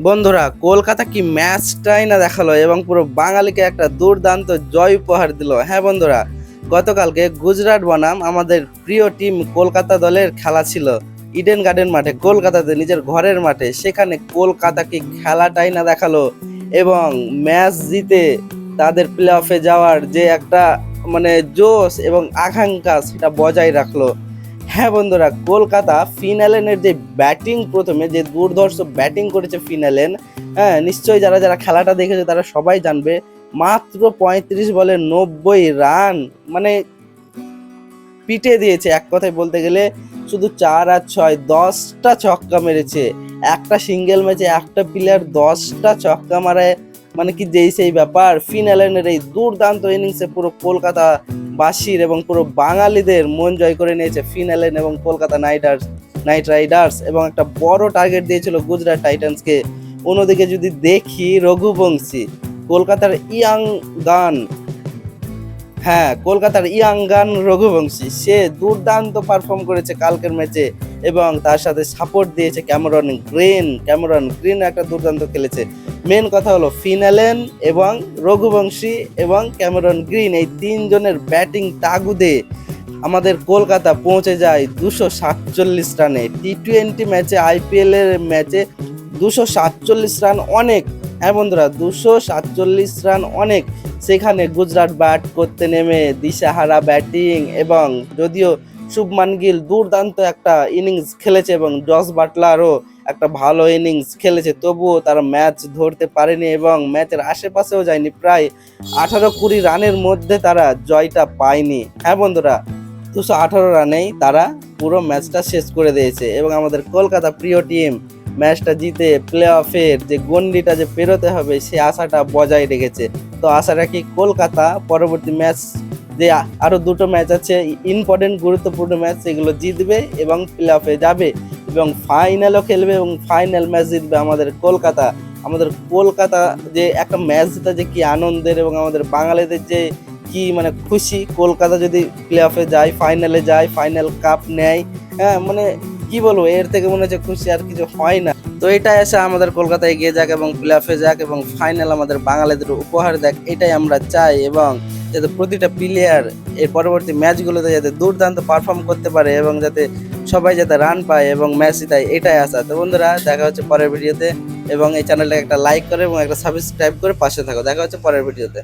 বন্ধুরা, কলকাতা কি ম্যাচটাই না দেখালো এবং পুরো বাঙালিকে একটা দুর্দান্ত জয় উপহার দিল। হ্যাঁ বন্ধুরা, গতকালকে গুজরাট বনাম আমাদের প্রিয় টিম কলকাতা দলের খেলা ছিল ইডেন গার্ডেন মাঠে, কলকাতাতে নিজের ঘরের মাঠে। সেখানে কলকাতা কি খেলাটাই না দেখালো এবং ম্যাচ জিতে তাদের প্লে অফে যাওয়ার যে একটা জোশ এবং আকাঙ্ক্ষা সেটা বজায় রাখলো। হ্যাঁ বন্ধুরা, কলকাতা ফিনালেনের যে ব্যাটিং, প্রথমে যে দুর্ধর্ষ ব্যাটিং করেছে ফিনালেন, হ্যাঁ নিশ্চয়ই যারা যারা খেলাটা দেখেছে তারা সবাই জানবে। মাত্র 35 বলে 90 রান, পিটে দিয়েছে এক কথায় বলতে গেলে। শুধু 4 আর 6 10টা ছক্কা মেরেছে। একটা সিঙ্গেল ম্যাচে একটা প্লেয়ার 10টা ছক্কা মারায়, কি যেই সেই ব্যাপার। ফিনালেনের এই দুর্দান্ত ইনিংসে পুরো কলকাতা বাসীর এবং পুরো বাঙালিদের মন জয় করে নিয়েছে ফিনালেন এবং কলকাতা নাইট রাইডার্স, এবং একটা বড় টার্গেট দিয়েছিল গুজরাট টাইটান্সকে। অন্যদিকে যদি দেখি রঘুবংশী, কলকাতার ইয়াং গান, হ্যাঁ কলকাতার ইয়াং গান রঘুবংশী, সে দুর্দান্ত পারফর্ম করেছে কালকের ম্যাচে এবং তার সাথে সাপোর্ট দিয়েছে ক্যামেরন গ্রিন একটা দুর্দান্ত খেলেছে। মেন কথা হলো ফিনালেন এবং রঘুবংশী এবং ক্যামেরন গ্রিন, এই তিনজনের ব্যাটিং তাগুদে আমাদের কলকাতা পৌঁছে যায় 247 রানে। টি-20 ম্যাচে, আইপিএল এর ম্যাচে 247 রান অনেক। হ্যাঁ বন্ধুরা, 247 রান অনেক। সেখানে গুজরাট ব্যাট করতে নেমে দিশাহারা ব্যাটিং, এবং যদিও শুভমান গিল দুর্দান্ত একটা ইনিংস খেলেছে এবং জস বাটলারও একটা ভালো ইনিংস খেলেছে, তবুও তারা ম্যাচ ধরতে পারেনি এবং ম্যাচের আশেপাশেও যায়নি। প্রায় 18-20 রানের মধ্যে তারা জয়টা পায়নি। হ্যাঁ বন্ধুরা, 218 রানেই তারা পুরো ম্যাচটা শেষ করে দিয়েছে এবং আমাদের কলকাতা প্রিয় টিম ম্যাচটা জিতে প্লে অফের যে গন্ডিটা যে পেরোতে হবে সে আশাটা বজায় রেখেছে। তো আশা রাখি কলকাতা পরবর্তী ম্যাচ, যে আরও দুটো ম্যাচ আছে ইম্পর্টেন্ট গুরুত্বপূর্ণ ম্যাচ, সেগুলো জিতবে এবং প্লে অফে যাবে এবং ফাইনালও খেলবে এবং ফাইনাল ম্যাচ জিতবে আমাদের কলকাতা। যে একটা ম্যাচ জিতা যে কি আনন্দের, এবং আমাদের বাঙালিদের যে কি খুশি, কলকাতা যদি প্লে অফে যায়, ফাইনালে যায়, ফাইনাল কাপ নেয়, হ্যাঁ কি বলবো, এর থেকে মনে হচ্ছে খুশি আর কিছু হয় না। তো এটাই আসে আমাদের কলকাতা এগিয়ে যাক এবং প্লে অফে যাক এবং ফাইনাল আমাদের বাঙালিদের উপহার দেখ, এটাই আমরা চাই। এবং যাতে প্রতিটা প্লেয়ার এই পরবর্তী ম্যাচগুলোতে যাতে দুর্দান্ত পারফর্ম করতে পারে এবং যাতে সবাই যাতে রান পায় এবং ম্যাচ জিতায়, এটাই আশা। তো বন্ধুরা, দেখা হচ্ছে পরের ভিডিওতে এবং এই চ্যানেলটাকে একটা লাইক করে এবং একটা সাবস্ক্রাইব করে পাশে থাকো। দেখা হচ্ছে পরের ভিডিওতে।